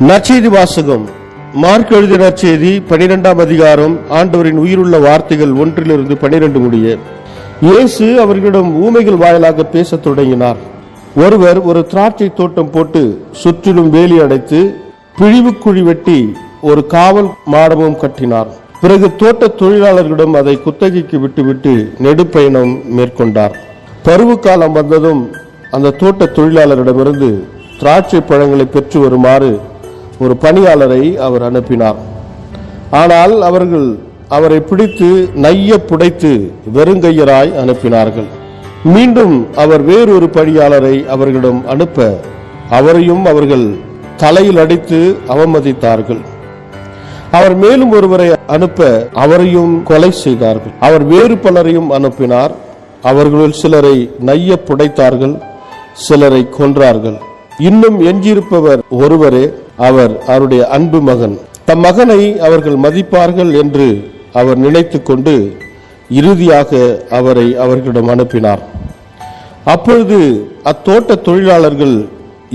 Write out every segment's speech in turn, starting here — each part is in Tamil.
நற்செய்தி வாசகம். மார்க் எழுதிய நற்செய்தி 12ஆம் அதிகாரம். ஆண்டவரின் உயிருள்ள வார்த்தைகள் 1-12 முடிய. இயேசு அவர்களிடம் ஊமைகள் வாயிலாக பேசத் தொடங்கினார். ஒருவர் ஒரு திராட்சை தோட்டம் போட்டு சுற்றிலும் வேலி அடைத்து பிழிவுக்குழி வெட்டி ஒரு காவல் மாடமும் கட்டினார். பிறகு தோட்ட தொழிலாளர்களிடம் அதை குத்தகைக்கு விட்டுவிட்டு நெடுப்பயணம் மேற்கொண்டார். பருவ காலம் வந்ததும் அந்த தோட்ட தொழிலாளரிடமிருந்து திராட்சை பழங்களை பெற்று வருமாறு ஒரு பணியாளரை அவர் அனுப்பினார். ஆனால் அவர்கள் அவரை பிடித்து நைய புடைத்து வெறுங்கையராய் அனுப்பினார்கள். மீண்டும் அவர் வேறொரு பணியாளரை அவர்களிடம் அனுப்ப அவரையும் அவர்கள் தலையில் அடித்து அவமதித்தார்கள். அவர் மேலும் ஒருவரை அனுப்ப அவரையும் கொலை செய்தார்கள். அவர் வேறு பலரையும் அனுப்பினார். அவர்களுள் சிலரை நைய புடைத்தார்கள், சிலரை கொன்றார்கள். இன்னும் எஞ்சியிருப்பவர் ஒருவரே. அவர் அவருடைய அன்பு மகன். தம் மகனை அவர்கள் மதிப்பார்கள் என்று அவர் நினைத்து கொண்டு இறுதியாக அவரை அவர்களிடம் அனுப்பினார். அப்பொழுது அத்தோட்ட தொழிலாளர்கள்,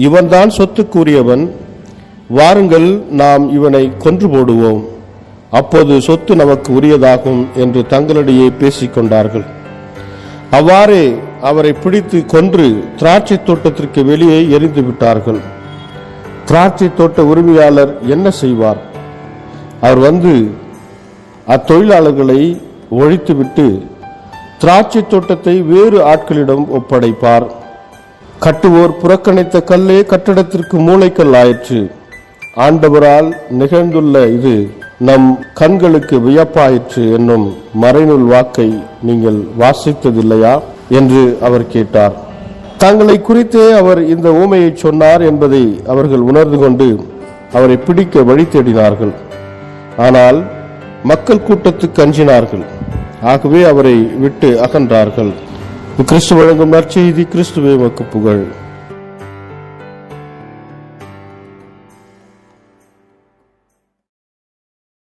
இவன்தான் சொத்துக்குரியவன், வாருங்கள் நாம் இவனை கொன்று போடுவோம், அப்போது சொத்து நமக்கு உரியதாகும் என்று தங்களிடையே பேசிக்கொண்டார்கள். அவ்வாறே அவரை பிடித்து கொன்று திராட்சை தோட்டத்திற்கு வெளியே எரிந்து விட்டார்கள். திராட்சை தோட்ட உரிமையாளர் என்ன செய்வார்? அவர் வந்து அத்தொழிலாளர்களை ஒழித்துவிட்டு திராட்சை தோட்டத்தை வேறு ஆட்களிடம் ஒப்படைப்பார். கட்டுவோர் புறக்கணித்த கல்லே கட்டடத்திற்கு மூளைக்கல் ஆயிற்று. ஆண்டவரால் நிகழ்ந்துள்ள இது நம் கண்களுக்கு வியப்பாயிற்று என்னும் மறைநூல் வாக்கை நீங்கள் வாசித்ததில்லையா என்று அவர் கேட்டார். தங்களை குறித்தே அவர் இந்த ஊமையை சொன்னார் என்பதை அவர்கள் உணர்ந்து கொண்டு அவரை பிடிக்க வழி தேடினார்கள். ஆனால் மக்கள் கூட்டத்துக்கு அஞ்சினார்கள். ஆகவே அவரை விட்டு அகன்றார்கள். கிறிஸ்து வழங்கும் நற்செய்தி. கிறிஸ்துவே உமக்கு புகழ்.